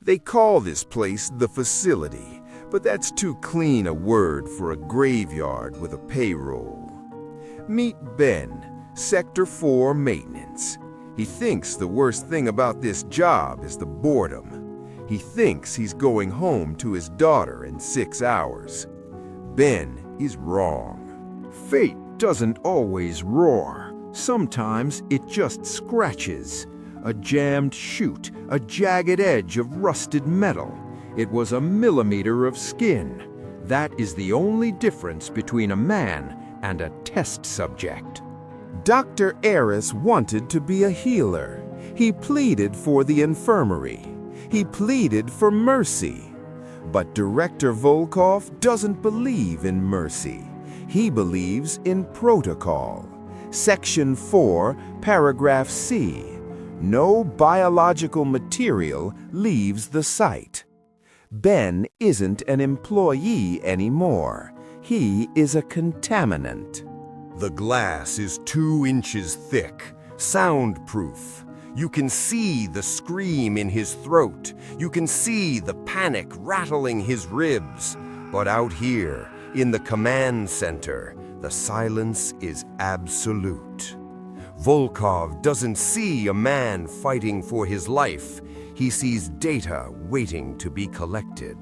They call this place the facility, but that's too clean a word for a graveyard with a payroll. Meet Ben, Sector 4 Maintenance. He thinks the worst thing about this job is the boredom. He thinks he's going home to his daughter in 6 hours. Ben is wrong. Fate doesn't always roar. Sometimes it just scratches. A jammed chute, a jagged edge of rusted metal. It was a millimeter of skin. That is the only difference between a man and a test subject. Dr. Aris wanted to be a healer. He pleaded for the infirmary. He pleaded for mercy. But Director Volkov doesn't believe in mercy. He believes in protocol. Section 4, paragraph C. No biological material leaves the site. Ben isn't an employee anymore. He is a contaminant. The glass is 2 inches thick, soundproof. You can see the scream in his throat. You can see the panic rattling his ribs. But out here, in the command center, the silence is absolute. Volkov doesn't see a man fighting for his life. He sees data waiting to be collected.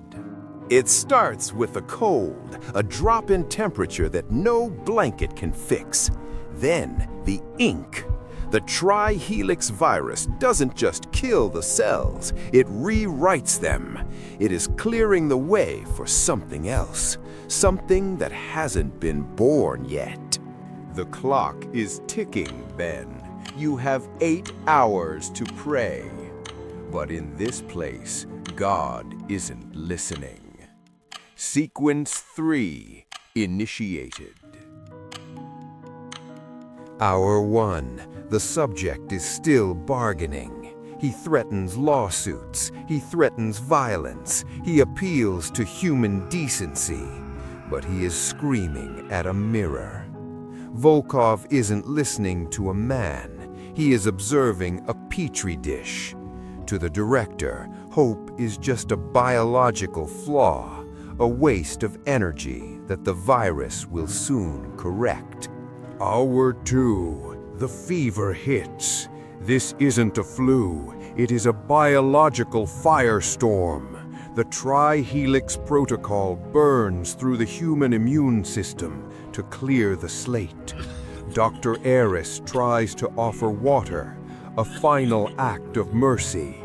It starts with a cold, a drop in temperature that no blanket can fix. Then the ink. The trihelix virus doesn't just kill the cells, it rewrites them. It is clearing the way for something else, something that hasn't been born yet. The clock is ticking, Ben. You have 8 hours to pray. But in this place, God isn't listening. Sequence 3, initiated. Hour 1, the subject is still bargaining. He threatens lawsuits. He threatens violence. He appeals to human decency. But he is screaming at a mirror. Volkov isn't listening to a man. He is observing a petri dish. To the director, hope is just a biological flaw, a waste of energy that the virus will soon correct. Hour 2, the fever hits. This isn't a flu, it is a biological firestorm. The trihelix protocol burns through the human immune system to clear the slate. Dr. Aris tries to offer water, a final act of mercy,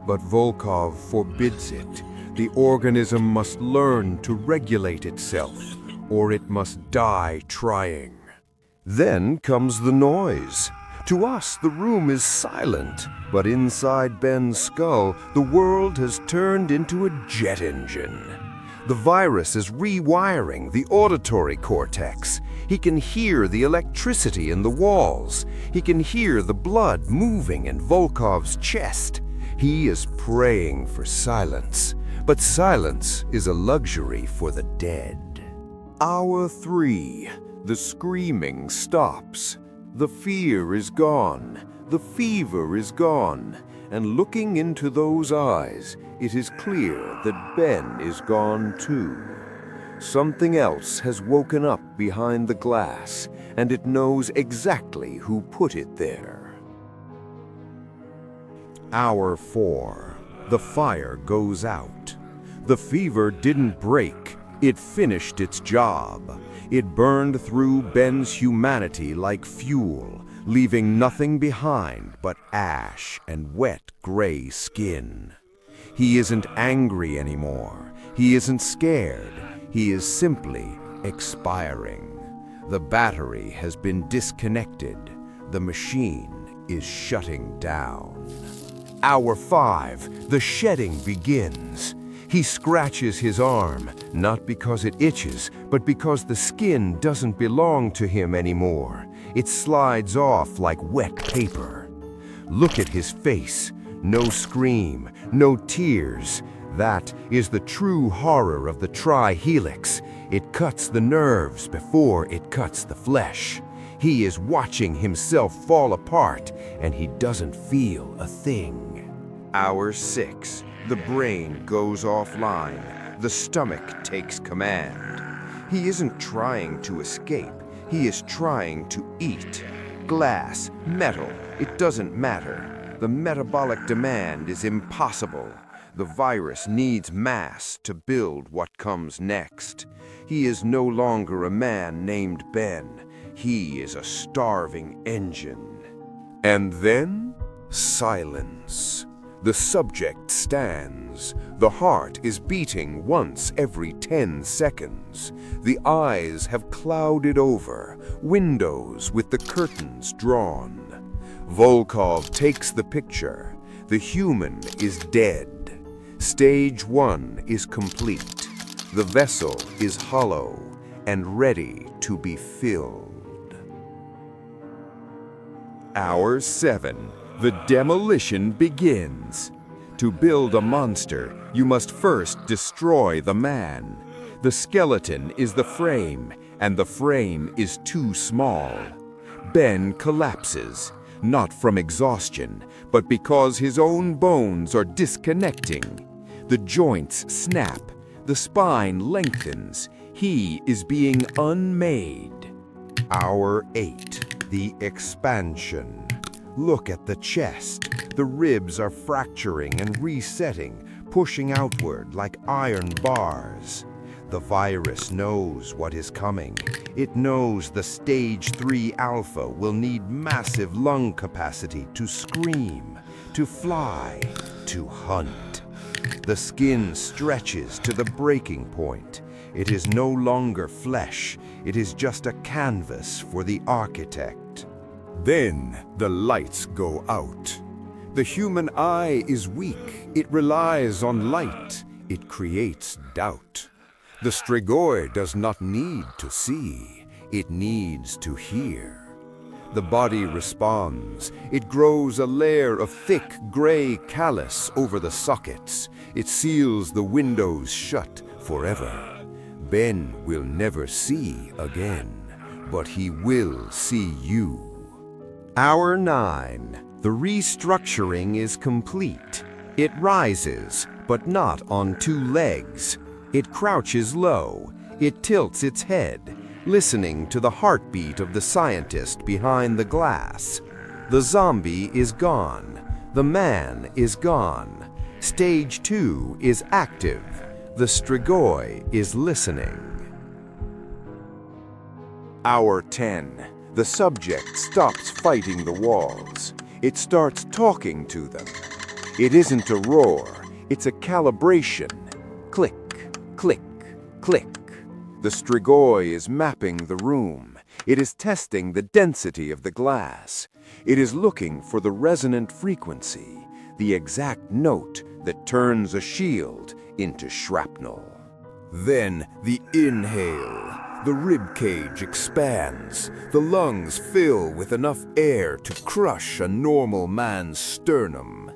but Volkov forbids it. The organism must learn to regulate itself, or it must die trying. Then comes the noise. To us, the room is silent, but inside Ben's skull, the world has turned into a jet engine. The virus is rewiring the auditory cortex. He can hear the electricity in the walls. He can hear the blood moving in Volkov's chest. He is praying for silence, but silence is a luxury for the dead. Hour 3, the screaming stops. The fear is gone, the fever is gone, and looking into those eyes, it is clear that Ben is gone too. Something else has woken up behind the glass, and it knows exactly who put it there. Hour 4, the fire goes out. The fever didn't break, it finished its job. It burned through Ben's humanity like fuel, leaving nothing behind but ash and wet gray skin. He isn't angry anymore. He isn't scared. He is simply expiring. The battery has been disconnected. The machine is shutting down. Hour 5, the shedding begins. He scratches his arm, not because it itches, but because the skin doesn't belong to him anymore. It slides off like wet paper. Look at his face. No scream, no tears. That is the true horror of the trihelix. It cuts the nerves before it cuts the flesh. He is watching himself fall apart, and he doesn't feel a thing. Hour 6. The brain goes offline. The stomach takes command. He isn't trying to escape. He is trying to eat. Glass, metal, it doesn't matter. The metabolic demand is impossible. The virus needs mass to build what comes next. He is no longer a man named Ben. He is a starving engine. And then, silence. The subject stands. The heart is beating once every 10 seconds. The eyes have clouded over, windows with the curtains drawn. Volkov takes the picture. The human is dead. Stage 1 is complete. The vessel is hollow and ready to be filled. Hour 7. The demolition begins. To build a monster, you must first destroy the man. The skeleton is the frame, and the frame is too small. Ben collapses, not from exhaustion, but because his own bones are disconnecting. The joints snap, the spine lengthens. He is being unmade. Hour 8. The expansion. Look at the chest. The ribs are fracturing and resetting, pushing outward like iron bars. The virus knows what is coming. It knows the stage 3 alpha will need massive lung capacity to scream, to fly, to hunt. The skin stretches to the breaking point. It is no longer flesh. It is just a canvas for the architect. Then the lights go out. The human eye is weak. It relies on light. It creates doubt. The strigoi does not need to see. It needs to hear. The body responds. It grows a layer of thick gray callus over the sockets. It seals the windows shut forever. Ben will never see again, but he will see you. Hour 9. The restructuring is complete. It rises, but not on 2 legs. It crouches low. It tilts its head, listening to the heartbeat of the scientist behind the glass. The zombie is gone. The man is gone. Stage 2 is active. The strigoi is listening. Hour 10. The subject stops fighting the walls. It starts talking to them. It isn't a roar, it's a calibration. Click, click, click. The strigoi is mapping the room. It is testing the density of the glass. It is looking for the resonant frequency, the exact note that turns a shield into shrapnel. Then the inhale. The rib cage expands. The lungs fill with enough air to crush a normal man's sternum.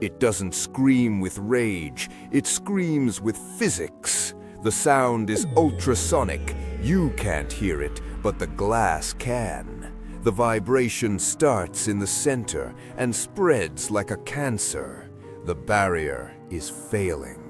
It doesn't scream with rage. It screams with physics. The sound is ultrasonic. You can't hear it, but the glass can. The vibration starts in the center and spreads like a cancer. The barrier is failing.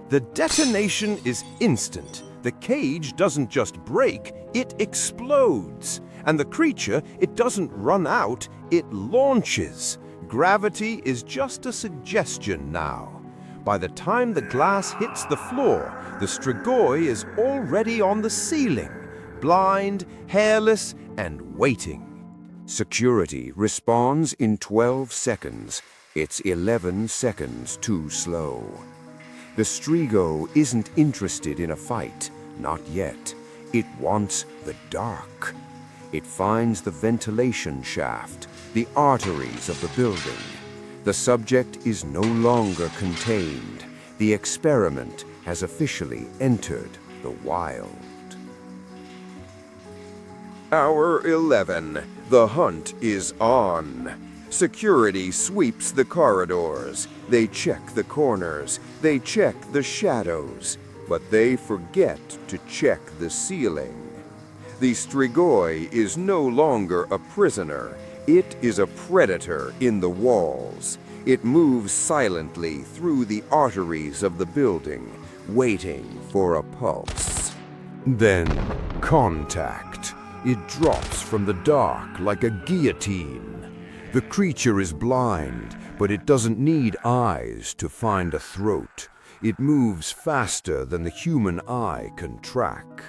The detonation is instant. The cage doesn't just break, it explodes. And the creature, it doesn't run out, it launches. Gravity is just a suggestion now. By the time the glass hits the floor, the strigoi is already on the ceiling, blind, hairless, and waiting. Security responds in 12 seconds. It's 11 seconds too slow. The strigo isn't interested in a fight, not yet. It wants the dark. It finds the ventilation shaft, the arteries of the building. The subject is no longer contained. The experiment has officially entered the wild. Hour 11. The hunt is on. Security sweeps the corridors. They check the corners. They check the shadows. But they forget to check the ceiling. The strigoi is no longer a prisoner. It is a predator in the walls. It moves silently through the arteries of the building, waiting for a pulse. Then, contact. It drops from the dark like a guillotine. The creature is blind, but it doesn't need eyes to find a throat. It moves faster than the human eye can track.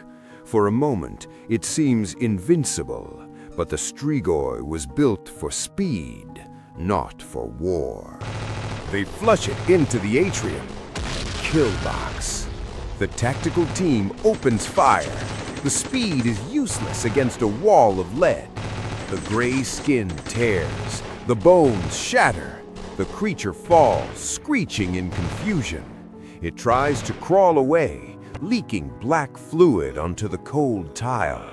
For a moment, it seems invincible, but the Strigoi was built for speed, not for war. They flush it into the atrium. Kill box. The tactical team opens fire. The speed is useless against a wall of lead. The gray skin tears. The bones shatter. The creature falls, screeching in confusion. It tries to crawl away, leaking black fluid onto the cold tile.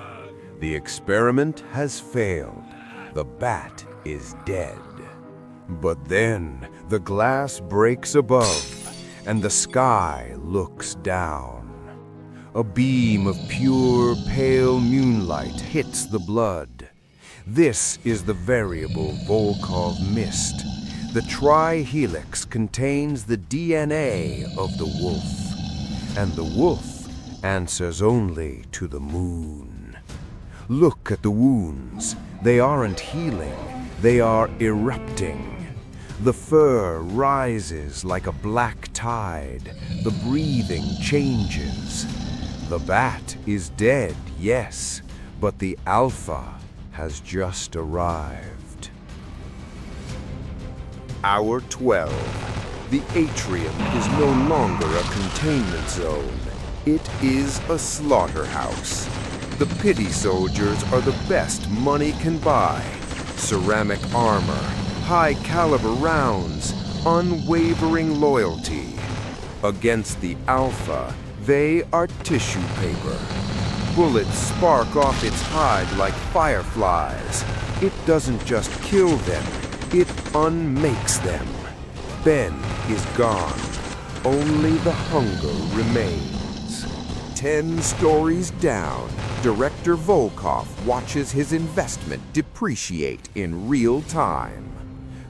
The experiment has failed. The bat is dead. But then the glass breaks above, and the sky looks down. A beam of pure, pale moonlight hits the blood. This is the variable Volkov mist. The trihelix contains the DNA of the wolf, and the wolf answers only to the moon. Look at the wounds. They aren't healing, they are erupting. The fur rises like a black tide. The breathing changes. The bat is dead, yes, but the alpha has just arrived. Hour 12. The atrium is no longer a containment zone. It is a slaughterhouse. The pity soldiers are the best money can buy. Ceramic armor, high-caliber rounds, unwavering loyalty. Against the alpha, they are tissue paper. Bullets spark off its hide like fireflies. It doesn't just kill them, it unmakes them. Ben is gone. Only the hunger remains. 10 stories down, Director Volkov watches his investment depreciate in real time.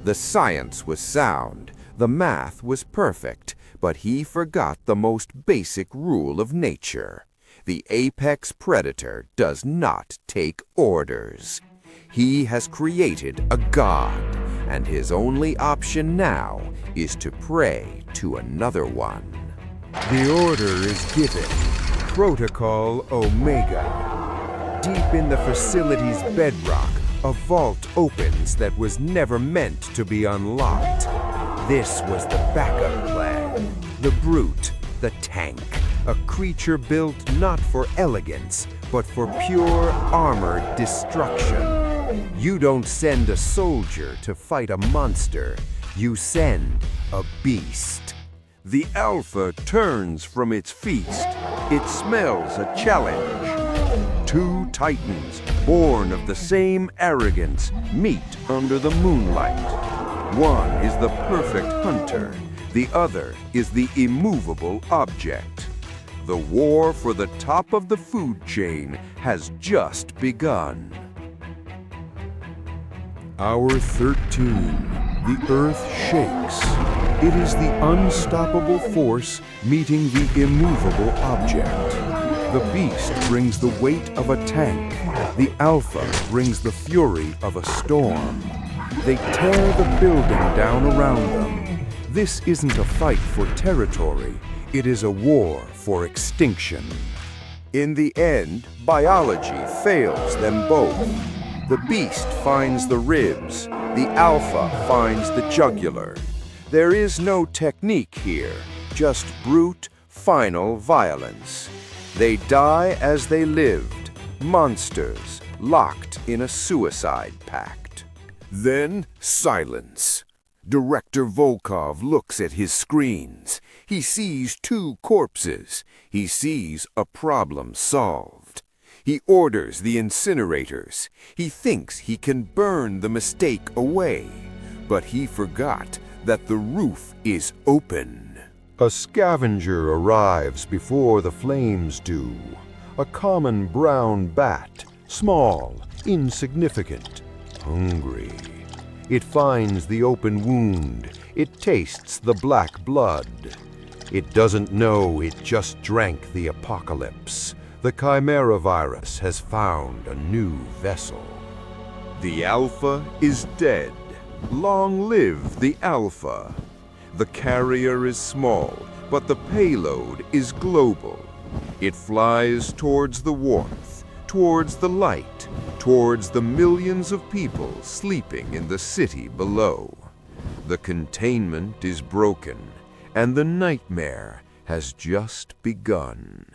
The science was sound, the math was perfect, but he forgot the most basic rule of nature. The apex predator does not take orders. He has created a god, and his only option now is to pray to another one. The order is given. Protocol Omega. Deep in the facility's bedrock, a vault opens that was never meant to be unlocked. This was the backup plan. The brute, the tank. A creature built not for elegance, but for pure armored destruction. You don't send a soldier to fight a monster. You send a beast. The alpha turns from its feast. It smells a challenge. Two titans, born of the same arrogance, meet under the moonlight. One is the perfect hunter. The other is the immovable object. The war for the top of the food chain has just begun. Hour 13. The Earth shakes. It is the unstoppable force meeting the immovable object. The beast brings the weight of a tank. The alpha brings the fury of a storm. They tear the building down around them. This isn't a fight for territory. It is a war for extinction. In the end, biology fails them both. The beast finds the ribs. The alpha finds the jugular. There is no technique here, just brute, final violence. They die as they lived, monsters locked in a suicide pact. Then silence. Director Volkov looks at his screens. He sees 2 corpses. He sees a problem solved. He orders the incinerators. He thinks he can burn the mistake away. But he forgot that the roof is open. A scavenger arrives before the flames do. A common brown bat, small, insignificant, hungry. It finds the open wound. It tastes the black blood. It doesn't know it just drank the apocalypse. The Chimera virus has found a new vessel. The Alpha is dead. Long live the Alpha. The carrier is small, but the payload is global. It flies towards the warmth, towards the light, towards the millions of people sleeping in the city below. The containment is broken, and the nightmare has just begun.